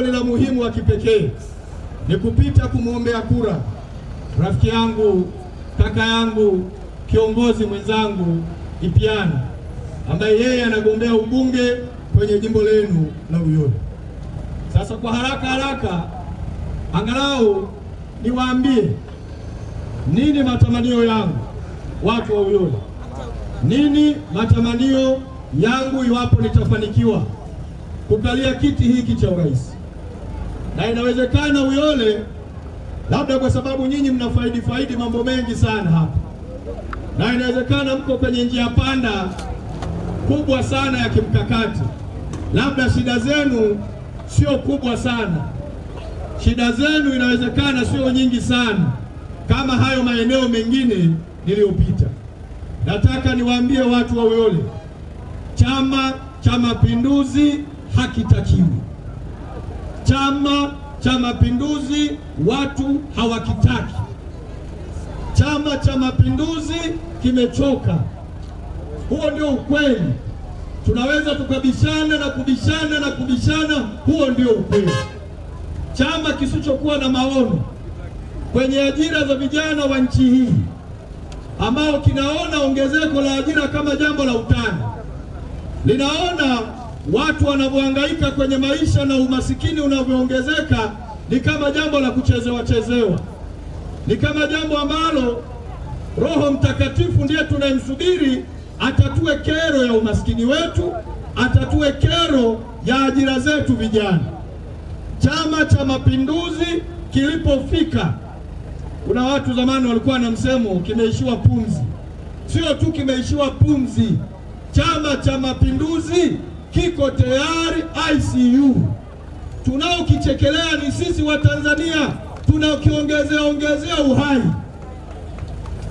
ni la muhimu wa kipekee ni kupita kumwombea kura rafiki yangu, kaka yangu, kiongozi mwenzangu Ipiana, ambaye yeye anagombea ubunge kwenye jimbo lenu la Uyole. Sasa kwa haraka angalau niwaambie nini matamanio yangu watu wa Uyole, nini matamanio yangu iwapo nitafanikiwa kukalia kiti hiki cha urais. Na inawezekana Uyole, labda kwa sababu nyinyi mnafaidi mambo mengi sana hapa, na inawezekana mko kwenye njia panda kubwa sana ya kimkakati, labda shida zenu sio kubwa sana, shida zenu inawezekana sio nyingi sana kama hayo maeneo mengine niliyopita. Nataka niwaambie watu wa Uyole, Chama cha Mapinduzi hakitakiwi. Chama cha Mapinduzi watu hawakitaki. Chama cha Mapinduzi kimechoka. Huo ndio ukweli. Tunaweza tukabishana na kubishana, huo ndio ukweli. Chama kisichokuwa na maono kwenye ajira za vijana wa nchi hii, ambao kinaona ongezeko la ajira kama jambo la utani, linaona watu wanavyohangaika kwenye maisha na umasikini unavyoongezeka ni kama jambo la kuchezewa, ni kama jambo ambalo Roho Mtakatifu ndiye tunayemsubiri atatue kero ya umasikini wetu, atatue kero ya ajira zetu vijana. Chama cha Mapinduzi kilipofika, kuna watu zamani walikuwa na msemo kimeishiwa pumzi. Sio tu kimeishiwa pumzi, Chama cha Mapinduzi kiko tayari ICU. Tunaokichekelea ni sisi wa Tanzania, tunakiongezea uhai.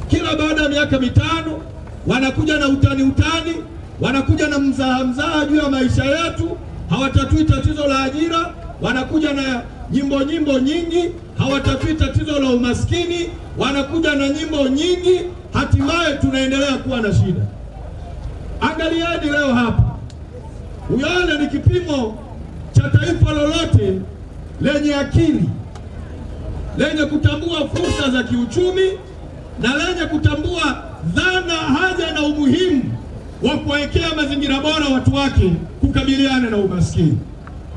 Kila baada ya miaka mitano wanakuja na utani, wanakuja na mzaha juu ya maisha yetu, hawatatui tatizo la ajira, wanakuja na nyimbo nyingi, hawatatui tatizo la umaskini, wanakuja na nyimbo nyingi, hatimaye tunaendelea kuwa na shida. Angalieni leo hapa, Uyole ni kipimo cha taifa lolote lenye akili, lenye kutambua fursa za kiuchumi na lenye kutambua dhana, haja na umuhimu wa kuwekea mazingira bora watu wake kukabiliana na umaskini.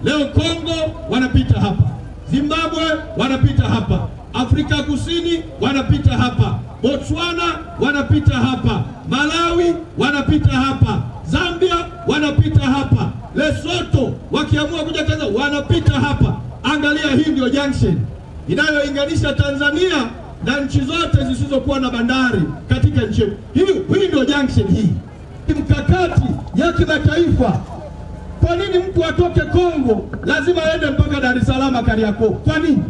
Leo Kongo wanapita hapa, Zimbabwe wanapita hapa, Afrika Kusini wanapita hapa, Botswana wanapita hapa, Malawi wanapita hapa, Zambia wanapita hapa, Lesotho wakiamua kuja Tanzania wanapita hapa. Angalia, hii ndio junction inayounganisha Tanzania na nchi zote zisizokuwa na bandari katika nchi. Hii ndio junction hii. Mkakati ya kimataifa. Kwa nini mtu atoke Kongo lazima aende mpaka Dar es Salaam Kariakoo? Kwa nini?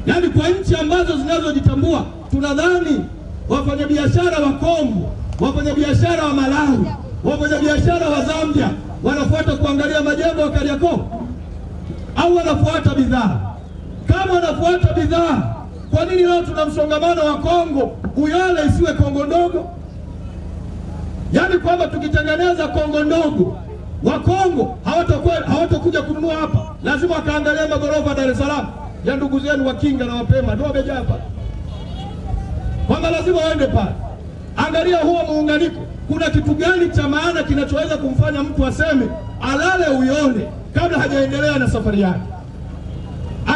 Yaani kwa nchi ambazo zinazojitambua, tunadhani wafanyabiashara wa Kongo, wafanyabiashara wa Malawi, wafanyabiashara wa Zambia wanafuata kuangalia majengo ya Kariakoo au wanafuata bidhaa? Kama wanafuata bidhaa, kwa nini leo tuna msongamano wa Kongo? Uyole isiwe Kongo ndogo? Yaani kwamba tukitengeneza Kongo ndogo, wa Kongo hawatakuja kununua hapa, lazima wakaangalia magorofa Dar es Salaam ya ndugu zenu wa Kinga na Wapema ndio wamejaa hapa, kwamba lazima waende pale. Angalia huo muunganiko. Kuna kitu gani cha maana kinachoweza kumfanya mtu aseme alale Uyole kabla hajaendelea na safari yake?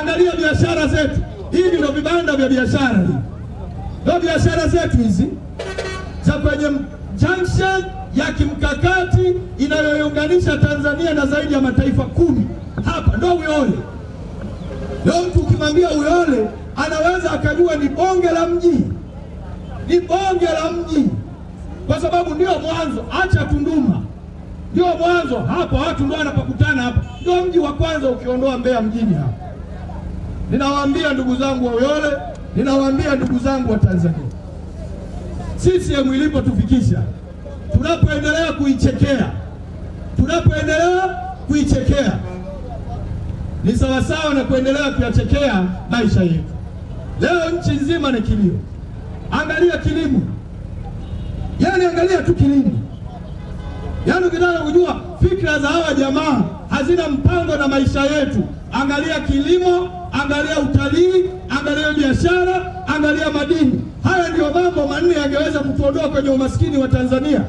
Angalia biashara zetu. Hivi ndio vibanda vya biashara hivi. Ndio biashara zetu hizi za kwenye junction ya kimkakati inayounganisha Tanzania na zaidi ya mataifa 10. Hapa ndio Uyole. Leo mtu ukimwambia Uyole anaweza akajua ni bonge la mji. Ni bonge la mji. Kwa sababu ndio mwanzo, acha Tunduma. Ndio mwanzo, hapa watu ndio wanapokutana hapa. Ndio mji wa kwanza ukiondoa Mbeya mjini hapa. Ninawaambia ndugu zangu wa Uyole, ninawaambia ndugu zangu wa Tanzania, CCM ilipotufikisha, tunapoendelea kuichekea ni sawasawa na kuendelea kuyachekea maisha yetu. Leo nchi nzima ni kilio. Angalia kilimo. Yaani angalia tu kilimo. Yaani ukitaka kujua fikra za hawa jamaa hazina mpango na maisha yetu. Angalia kilimo, angalia utalii, angalia biashara, angalia madini. Haya ndiyo mambo manne yangeweza kutuondoa kwenye umaskini wa Tanzania,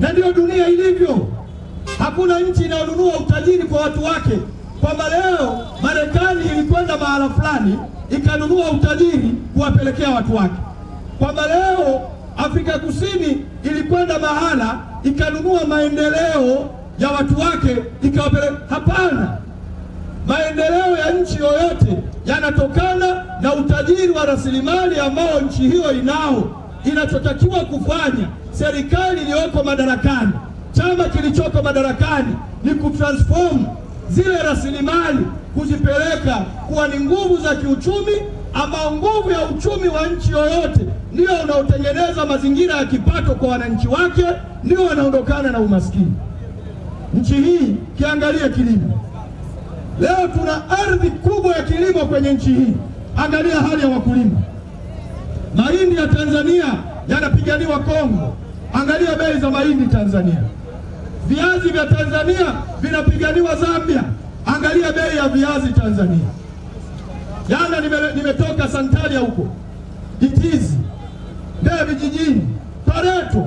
na ndiyo dunia ilivyo. Hakuna nchi inayonunua utajiri kwa watu wake, kwamba leo Marekani ilikwenda mahala fulani ikanunua utajiri kuwapelekea watu wake, kwamba leo Afrika Kusini ilikwenda mahala ikanunua maendeleo ya watu wake ikawapeleka. Hapana, maendeleo ya nchi yoyote yanatokana na utajiri wa rasilimali ambao nchi hiyo inao. Inachotakiwa kufanya serikali iliyoko madarakani, chama kilichoko madarakani, ni kutransform zile rasilimali, kuzipeleka kuwa ni nguvu za kiuchumi, ambao nguvu ya uchumi wa nchi yoyote ndio unaotengeneza mazingira ya kipato kwa wananchi wake, ndio wanaondokana na umaskini. Nchi hii kiangalia kilimo. Leo tuna ardhi kubwa ya kilimo kwenye nchi hii. Angalia hali ya wakulima. Mahindi ya Tanzania yanapiganiwa Kongo. Angalia bei za mahindi Tanzania. Viazi vya Tanzania vinapiganiwa Zambia. Angalia bei ya viazi Tanzania. Jana nimetoka Santalia huko Itizi, Mbeya vijijini, pareto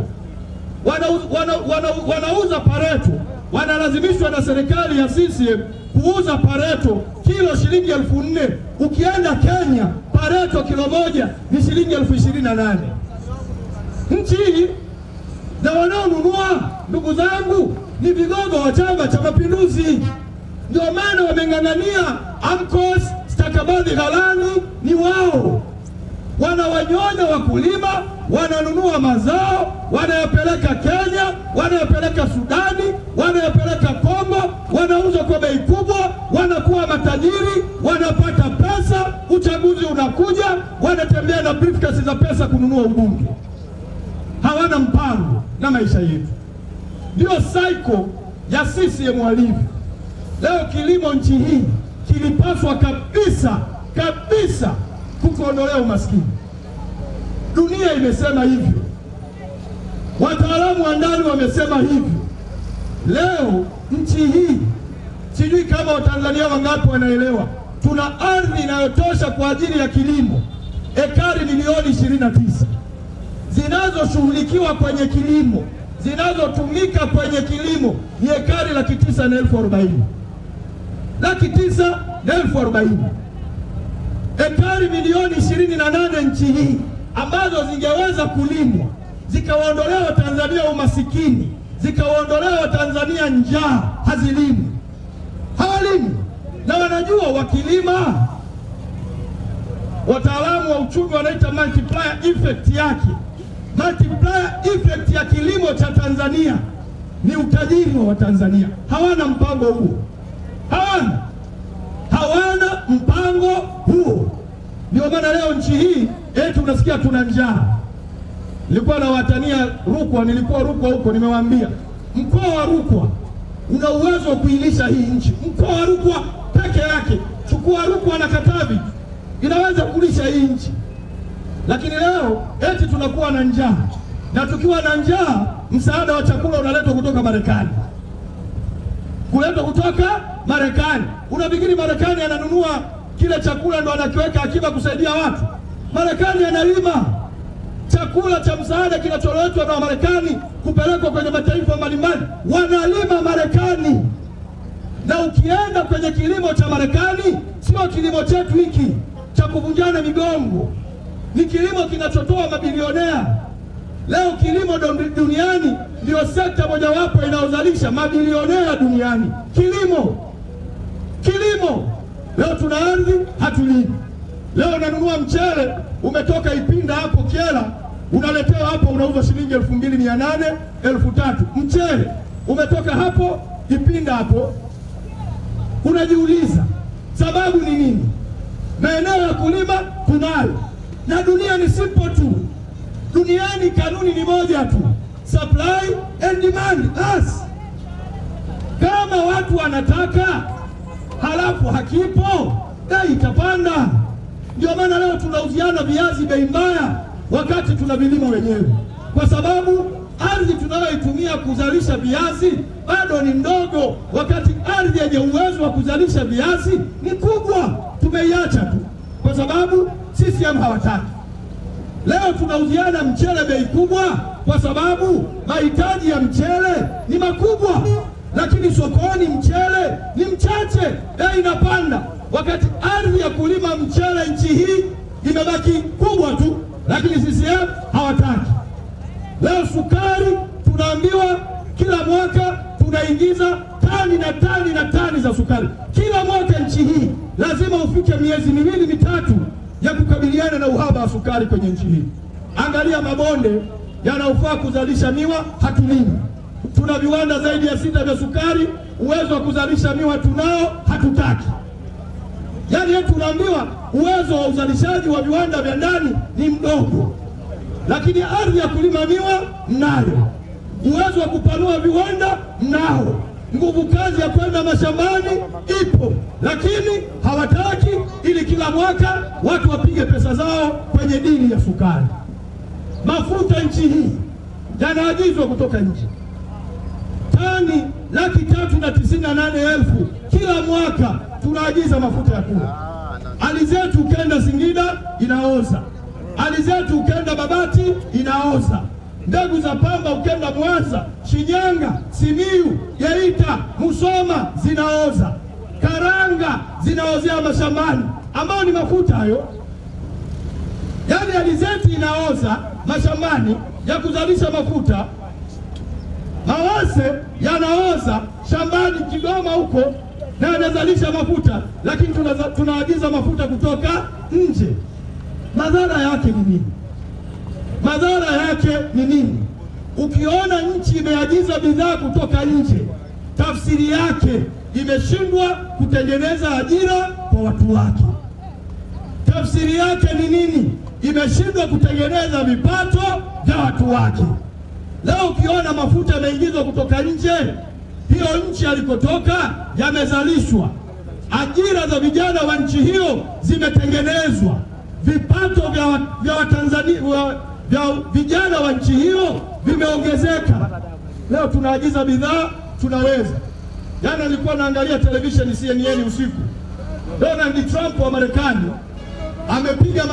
wanauza pareto, wanalazimishwa na serikali ya CCM kuuza pareto kilo shilingi 4,000. Ukienda Kenya pareto kilo moja ni shilingi 28,000. Nchi hii na wanaonunua, ndugu zangu, ni vigogo wa Chama cha Mapinduzi. Ndio maana wameng'ang'ania AMCOS, stakabadhi ghalani ni wao. Wanawanyonya wakulima, wananunua mazao, wanayapeleka Kenya, wanayapeleka Sudani, wanayapeleka Kongo, wanauza kwa bei kubwa, wanakuwa matajiri, wanapata pesa. Uchaguzi unakuja, wanatembea na briefcase za pesa kununua ubunge. Hawana mpango na maisha yetu. Ndio cycle ya CCM walivyo. Leo kilimo nchi hii kilipaswa kabisa kukuondolea umaskini. Dunia imesema hivyo, wataalamu wa ndani wamesema hivyo. Leo nchi hii, sijui kama Watanzania wangapi wanaelewa, tuna ardhi inayotosha kwa ajili ya kilimo, ekari milioni 29 zinazoshughulikiwa kwenye kilimo, zinazotumika kwenye kilimo ni ekari 940,000. 940,000. Ekari milioni 28 nchi hii ambazo zingeweza kulimwa, zikawaondolea Watanzania umasikini, zikawaondolea Watanzania njaa, hazilimi. Hawalimi. Na wanajua wakilima, wataalamu wa uchumi wanaita multiplier effect yake. Multiplier effect ya kilimo cha Tanzania ni utajiri wa Watanzania. Hawana mpango huo. Hawana mpango huo. Ndio maana leo nchi hii unasikia tuna njaa. Nilikuwa na watania Rukwa, nilikuwa Rukwa huko, nimewaambia mkoa wa Rukwa una uwezo wa kuilisha hii nchi. Mkoa wa Rukwa peke yake, chukua Rukwa na Katavi, inaweza kulisha hii nchi. Lakini leo tunakuwa na njaa, na tukiwa na njaa, msaada wa chakula unaletwa kutoka Marekani. Unafikiri Marekani ananunua kile chakula ndo anakiweka akiba kusaidia watu? Marekani analima. Chakula cha msaada kinacholetwa na Marekani kupelekwa kwenye mataifa mbalimbali, wanalima Marekani. Na ukienda kwenye kilimo cha Marekani, sio kilimo chetu hiki cha kuvunjana migongo, ni kilimo kinachotoa mabilionea. Leo kilimo duniani ndio sekta mojawapo inayozalisha mabilionea duniani. Kilimo. Leo tuna ardhi, hatulimi. Leo unanunua mchele, umetoka Ipinda hapo Kyela, unaletewa hapo, unauza shilingi 2,800, 3,000. Mchele umetoka hapo Ipinda hapo. Unajiuliza sababu ni nini? Maeneo ya kulima tunayo, na dunia ni simple tu. Duniani kanuni ni moja tu, supply and demand. Kama watu wanataka halafu hakipo, bei itapanda. Ndio maana leo tunauziana viazi bei mbaya wakati tuna vilimo wenyewe, kwa sababu ardhi tunayoitumia kuzalisha viazi bado ni ndogo, wakati ardhi yenye uwezo wa kuzalisha viazi ni kubwa. Tumeiacha tu kwa sababu CCM hawataki. Leo tunauziana mchele bei kubwa kwa sababu mahitaji ya mchele ni makubwa, lakini sokoni mchele ni mchache, bei inapanda, wakati ardhi ya kulima mchele nchi hii imebaki kubwa tu, lakini CCM hawataki. Leo sukari tunaambiwa kila mwaka tunaingiza tani na tani na tani za sukari. Kila mwaka nchi hii lazima ufike miezi 2 mitatu ya kukabiliana na uhaba wa sukari kwenye nchi hii. Angalia mabonde yanaofaa kuzalisha miwa, hatulimi. Tuna viwanda zaidi ya 6 vya sukari, uwezo wa kuzalisha miwa tunao, hatutaki. Yaani tunaambiwa uwezo wa uzalishaji wa viwanda vya ndani ni mdogo, lakini ardhi ya kulima miwa mnayo, uwezo wa kupanua viwanda mnao, nguvu kazi ya kwenda mashambani ipo, lakini hawataki, ili kila mwaka watu wapige pesa zao kwenye dini ya sukari. Mafuta nchi hii yanaagizwa kutoka nje, tani 398,000 kila mwaka tunaagiza mafuta ya kula. Alizeti ukenda Singida inaoza, alizeti ukenda Babati inaoza, mbegu za pamba ukenda Mwanza, Shinyanga, Simiyu, Geita, Musoma zinaoza, karanga zinaozea mashambani, ambao ni mafuta hayo. Yaani alizeti inaoza mashambani ya kuzalisha mafuta, mawase yanaoza shambani Kigoma huko na yanazalisha mafuta, lakini tunaagiza mafuta kutoka nje. Madhara yake ni nini? Madhara yake ni nini? Ukiona nchi imeagiza bidhaa kutoka nje, tafsiri yake imeshindwa kutengeneza ajira kwa watu wake. Tafsiri yake ni nini? Imeshindwa kutengeneza vipato vya watu wake. Leo ukiona mafuta yameingizwa kutoka nje, hiyo nchi alikotoka yamezalishwa, ajira za vijana wa nchi hiyo zimetengenezwa, vipato vya Watanzania vya vijana wa nchi hiyo vimeongezeka. Leo tunaagiza bidhaa tunaweza. Jana nilikuwa naangalia television CNN usiku, Donald Trump wa Marekani amepiga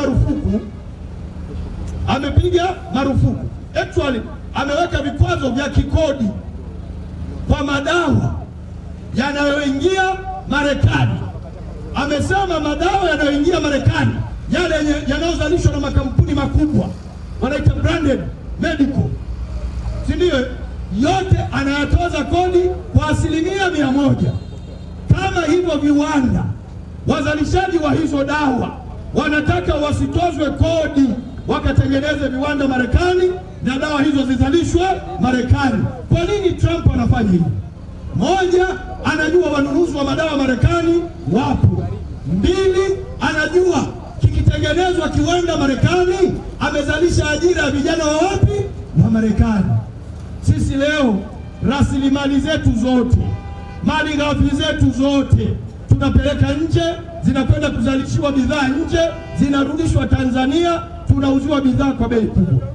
marufuku actually ameweka vikwazo vya kikodi kwa madawa yanayoingia Marekani. Amesema madawa yanayoingia Marekani, yale yanayozalishwa na makampuni makubwa wanaita branded medical, si ndio? Yote anayatoza kodi kwa 100%. Kama hivyo viwanda, wazalishaji wa hizo dawa wanataka wasitozwe kodi, wakatengeneze viwanda Marekani na dawa hizo zizalishwe Marekani. Kwa nini Trump anafanya hivi? Moja, anajua wanunuzi wa madawa Marekani wapo. 2, anajua kikitengenezwa kiwanda Marekani amezalisha ajira ya vijana wa wapi? Wa Marekani. Sisi leo rasilimali zetu zote, mali ghafi zetu zote tunapeleka nje, zinakwenda kuzalishiwa bidhaa nje, zinarudishwa Tanzania, tunauziwa bidhaa kwa bei kubwa.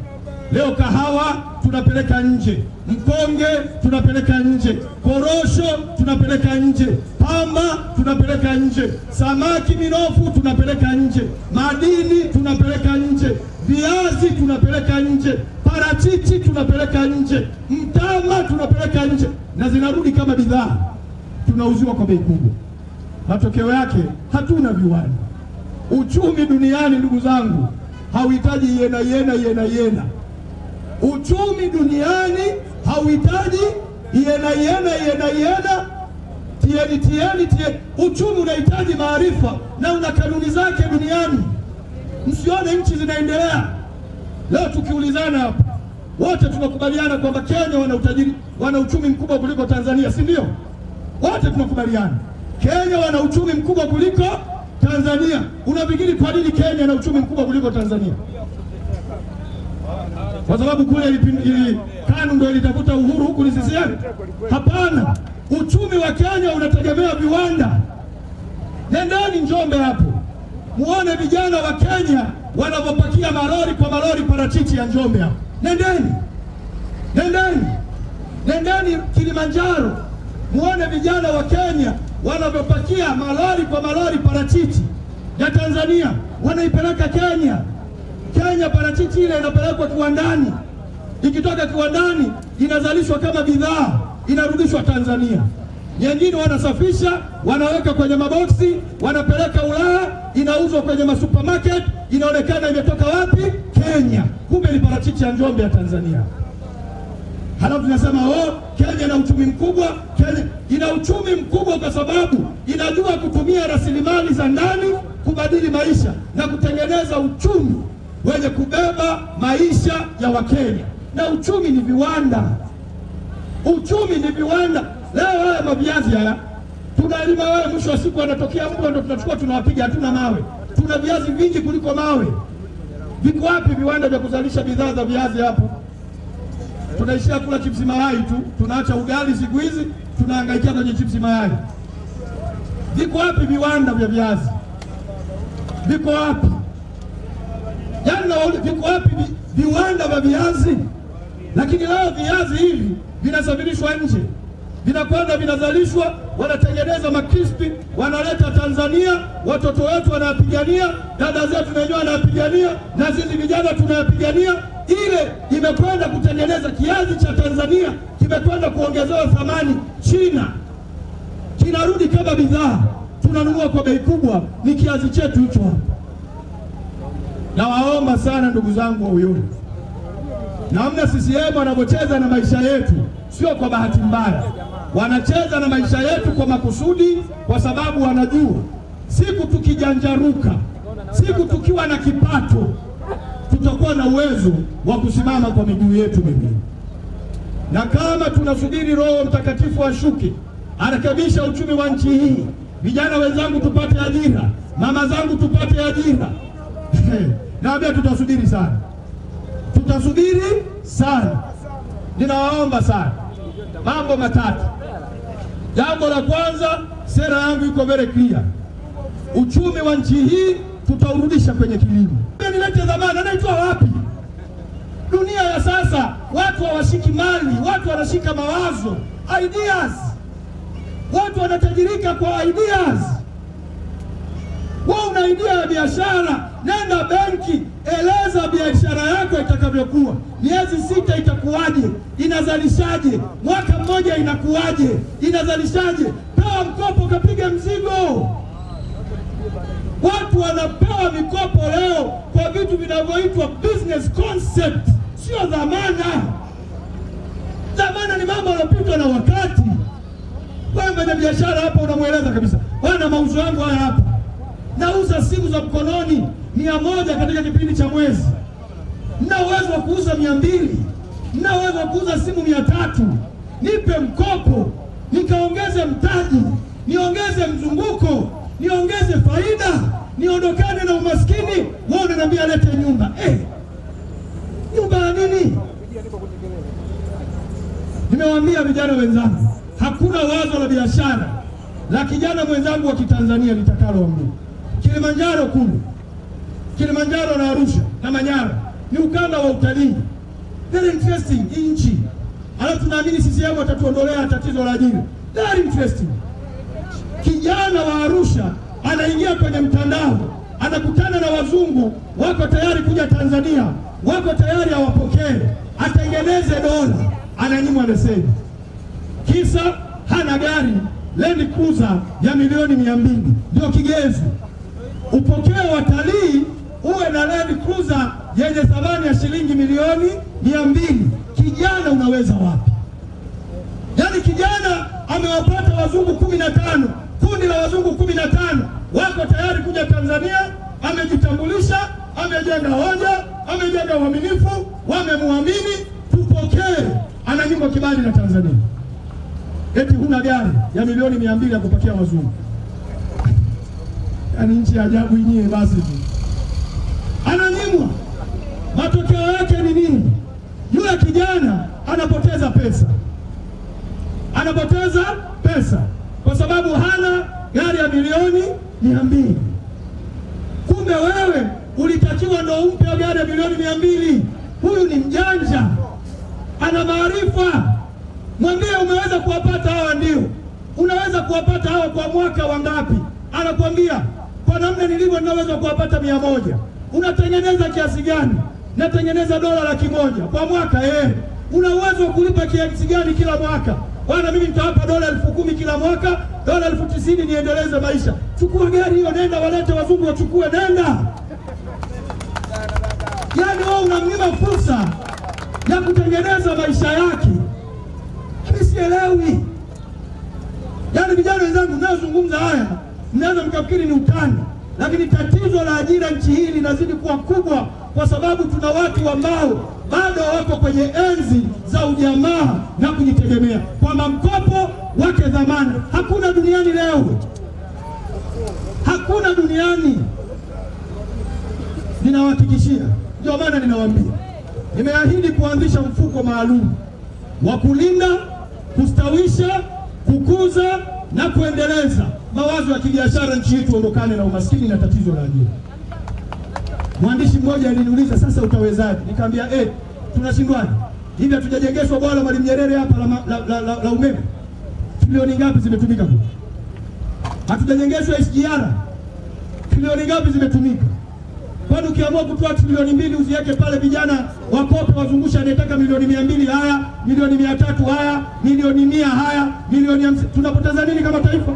Leo kahawa tunapeleka nje, mkonge tunapeleka nje, korosho tunapeleka nje, pamba tunapeleka nje, samaki minofu tunapeleka nje, madini tunapeleka nje, viazi tunapeleka nje, parachichi tunapeleka nje, mtama tunapeleka nje, na zinarudi kama bidhaa, tunauziwa kwa bei kubwa. Matokeo yake hatuna viwanda. Uchumi duniani, ndugu zangu, hauhitaji yena. Uchumi duniani hauhitaji yena tieni. Uchumi unahitaji maarifa na una kanuni zake duniani. Msione nchi zinaendelea. Leo tukiulizana hapa, wote tunakubaliana kwamba Kenya wana uchumi mkubwa kuliko Tanzania, si ndio? Wote tunakubaliana Kenya wana uchumi mkubwa kuliko Tanzania. Unafikiri kwa nini Kenya ina uchumi mkubwa kuliko Tanzania? Kwa sababu kule ili KANU ndio ilitafuta uhuru, huku ni CCM? Hapana. Uchumi wa Kenya unategemea viwanda. Nendeni Njombe hapo, muone vijana wa Kenya wanavyopakia marori kwa marori parachichi ya Njombe hapo. Nendeni Nendeni Kilimanjaro muone vijana wa Kenya wanavyopakia malori kwa malori parachichi ya Tanzania wanaipeleka Kenya. Parachichi ile inapelekwa kiwandani, ikitoka kiwandani inazalishwa kama bidhaa, inarudishwa Tanzania. Nyingine wanasafisha, wanaweka kwenye maboksi, wanapeleka Ulaya, inauzwa kwenye masupermarket, inaonekana imetoka wapi? Kenya. Kumbe ni parachichi ya Njombe ya Tanzania. Halafu tunasema Kenya ina uchumi mkubwa. Kenya ina uchumi mkubwa kwa sababu inajua kutumia rasilimali za ndani kubadili maisha na kutengeneza uchumi wenye kubeba maisha ya Wakenya. Na uchumi ni viwanda. Leo haya maviazi haya tunalima, wewe mwisho wa siku anatokea mbwa ndo tunachukua tunawapiga, hatuna mawe. Tuna viazi vingi kuliko mawe. Viko wapi viwanda vya kuzalisha bidhaa za viazi hapo? Tunaishia kula chipsi mayai tu, tunaacha ugali siku hizi, tunahangaikia kwenye chipsi mayai. Viko wapi viwanda vya viazi? Viko wapi? Yaani viko wapi viwanda vya viazi? Lakini leo viazi hivi vinasafirishwa nje, vinakwenda vinazalishwa, wanatengeneza makrispi, wanaleta Tanzania, watoto wetu wanapigania, dada zetu na wenyewe wanapigania, na sisi vijana tunayapigania. Ile imekwenda kutengeneza kiazi cha Tanzania, kimekwenda kuongezewa thamani China, kinarudi kama bidhaa, tunanunua kwa bei kubwa, ni kiazi chetu hicho hapa. Na waomba sana ndugu zangu wa Uyole, namna CCM wanavyocheza na maisha yetu, sio kwa bahati mbaya. Wanacheza na maisha yetu kwa makusudi, kwa sababu wanajua siku tukijanjaruka, siku tukiwa na kipato, tutakuwa na uwezo wa kusimama kwa miguu yetu miwili. Na kama tunasubiri Roho Mtakatifu ashuke arekebisha uchumi wa nchi hii, vijana wenzangu tupate ajira, mama zangu tupate ajira, naambia tutasubiri sana. Ninawaomba sana mambo matatu. Jambo la kwanza, sera yangu iko very clear. Uchumi wa nchi hii tutaurudisha kwenye kilimo. Nilete dhamana, naitwa wapi? Dunia ya sasa watu hawashiki mali, watu wanashika mawazo, ideas. Watu wanatajirika kwa ideas. Wewe una idea ya biashara, nenda benki, eleza biashara yako itakavyokuwa. Miezi 6 itakuwaje? Inazalishaje? Mwaka mmoja inakuwaje? Inazalishaje? Pewa mkopo kapige mzigo. Watu wanapewa mikopo leo kwa vitu vinavyoitwa business concept, sio dhamana. Dhamana ni mambo yanayopitwa na wakati. Wewe mwenye biashara hapa unamweleza kabisa, bwana, mauzo yangu haya hapa, nauza simu za mkononi 100 katika kipindi cha mwezi. Nina uwezo wa kuuza 200, nina uwezo wa kuuza simu 300. Nipe mkopo, nikaongeze mtaji, niongeze mzunguko, niongeze faida, niondokane na umaskini. Wewe unaniambia lete nyumba. Nyumba ya nini? Nimewaambia vijana wenzangu, hakuna wazo la biashara la kijana mwenzangu wa Kitanzania litakaloamua. Kilimanjaro kule, Kilimanjaro na Arusha na Manyara ni ukanda wa utalii. Very interesting nchi. Alafu tunaamini CCM watatuondolea tatizo la ajira. Very interesting. Kijana wa Arusha anaingia kwenye mtandao, anakutana na wazungu, wako tayari kuja Tanzania, wako tayari awapokee, atengeneze dola, ananyimwa leseni. Kisa hana gari Land Cruiser ya milioni 200, ndio kigezo. Upokee watalii uwe na Land Cruiser yenye thamani ya shilingi milioni 200. Kijana unaweza wapi? Yaani kijana amewapata wazungu 15, kundi la wazungu 15 wako tayari kuja Tanzania, amejitambulisha, amejenga hoja, amejenga uaminifu, wamemuamini, tupokee, ananyimwa kibali na Tanzania. Eti huna gari ya milioni 200 ya kupakia wazungu. Yaani nchi ya ajabu yenyewe basi tu. Ananyimwa. Matokeo yake ni nini? Yule kijana anapoteza pesa. Anapoteza pesa kwa sababu hana gari ya milioni 200. Kumbe wewe ulitakiwa ndo umpe gari ya milioni 200. Huyu ni mjanja. ana maarifa. Mwambie umeweza kuwapata hawa, ndio unaweza kuwapata hawa kwa mwaka wangapi? Anakuambia kwa namna nilivyo ninaweza kuwapata 100. Unatengeneza kiasi gani? Natengeneza $100,000 kwa mwaka. Una uwezo wa kulipa kiasi gani kila mwaka? Bwana, mimi nitawapa $10,000 kila mwaka, $90,000 niendeleze maisha. Chukua gari hiyo, nenda walete wazungu wachukue, nenda. Yaani wewe unamnyima fursa ya kutengeneza maisha yake. Mimi sielewi. Yaani vijana wenzangu mnaozungumza haya, mnaweza mkafikiri ni utani, lakini tatizo la ajira nchi hii linazidi kuwa kubwa kwa sababu tuna watu ambao bado wako kwenye enzi za ujamaa na kujitegemea, kwamba mkopo wake dhamana. Hakuna duniani leo, hakuna duniani. Ninawahakikishia, ndio maana ninawaambia, nimeahidi kuanzisha mfuko maalum wa kulinda, kustawisha, kukuza na kuendeleza mawazo ya kibiashara nchi hii, tuondokane na umaskini na tatizo la ajira. Mwandishi mmoja aliniuliza, sasa utawezaje? Nikamwambia tunashindwaje? Hivi hatujajengeshwa bwana Mwalimu Nyerere hapa la umeme? Trilioni ngapi zimetumika huko? Hatujajengeshwa SGR? Trilioni ngapi zimetumika? Kwani ukiamua kutoa trilioni 2 uziweke pale, vijana wakope wazungusha, anataka milioni 200 haya, milioni 300 haya, milioni 100 haya, milioni 50, tunapoteza nini kama taifa?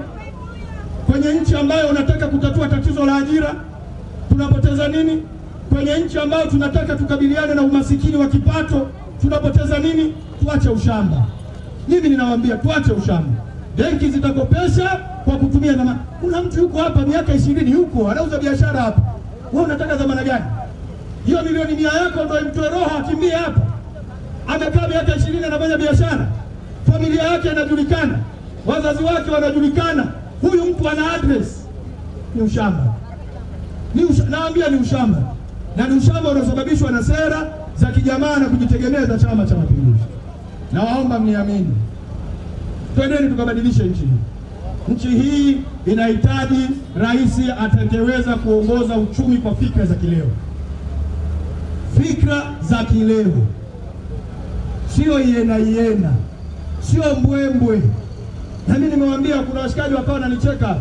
Kwenye nchi ambayo unataka kutatua tatizo la ajira, tunapoteza nini? Kwenye nchi ambayo tunataka tukabiliane na umasikini wa kipato, tunapoteza nini? Tuache ushamba. Mimi ninawaambia tuache ushamba. Benki zitakopesha kwa kutumia dhamana. Kuna mtu yuko hapa miaka 20 yuko anauza biashara hapa. Wewe unataka dhamana gani? Hiyo milioni 100 yako ndio imtoe roho akimbie hapa. Amekaa miaka 20 anafanya biashara. Familia yake inajulikana, wazazi wake wanajulikana. Huyu mtu ana address. Ni ushamba. Naambia ni ushamba. Na ni ushamba unaosababishwa na sera za kijamaa na kujitegemea za Chama cha Mapinduzi. Na waomba mniamini, twendeni tukabadilishe nchi hii. Nchi hii inahitaji rais atakayeweza kuongoza uchumi kwa fikra za kileo. Fikra za kileo, sio iena, sio mbwembwe. Na mimi nimewaambia, kuna washikaji wakawa wananicheka,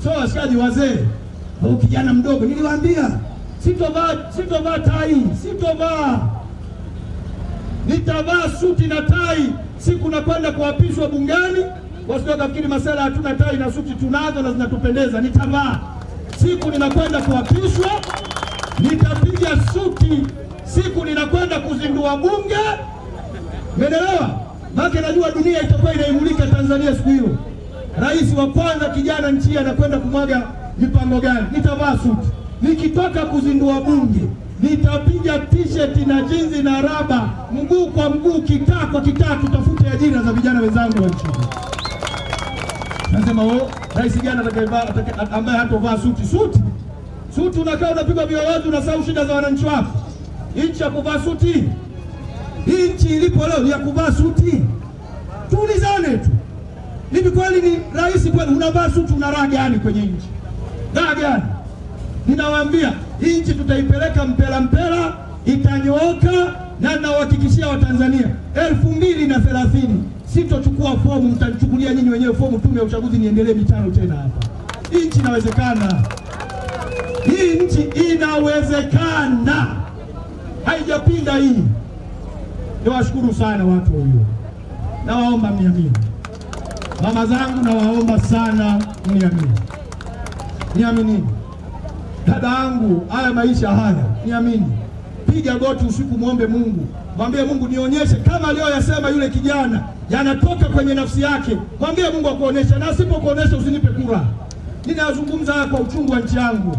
sio washikaji wazee, au kijana mdogo. Niliwaambia sitovaa tai, nitavaa suti na tai siku nakwenda kuapishwa bungeni. Wasio kafikiri masala hatuna tai na suti, tunazo na zinatupendeza. Nitavaa siku ninakwenda kuapishwa, nitapiga suti siku ninakwenda kuzindua bunge. Umeelewa? Maana najua dunia itakuwa inaimulika Tanzania siku hiyo. Rais wa kwanza kijana nchi anakwenda kumwaga mipango gani? Nitavaa suti. Nikitoka kuzindua bunge, nitapiga t-shirt na jinzi na raba, mguu kwa mguu, kitaa kwa kitaa, tutafute ajira za vijana wenzangu wa nchi. Nasema rais gani ambaye hatovaa suti unakaa unapigwa viowazi, unasahau shida za wananchi wako. Nchi ya kuvaa suti, hii nchi ilipo leo ya kuvaa suti. Tuulizane tu, hivi kweli ni rais kweli unavaa suti, una raha gani kwenye nchi? Raha gani? Ninawaambia hii nchi tutaipeleka mpela, itanyooka, na ninawahakikishia Watanzania 2030 sitochukua fomu, mtanichukulia nyinyi wenyewe fomu, tume ya uchaguzi, niendelee mitano tena hapa. Hii nchi inawezekana. Hii nchi inawezekana. Haijapinda hii. Niwashukuru sana watu huyo. Nawaomba mniamini. Mama zangu nawaomba sana mniamini. Niamini. Dada yangu, haya maisha haya, niamini. Piga goti usiku, muombe Mungu. Mwambie Mungu, nionyeshe kama aliyoyasema yule kijana yanatoka kwenye nafsi yake. Mwambie Mungu akuoneshe, na asipokuonesha usinipe kura. Ninazungumza kwa uchungu wa nchi yangu.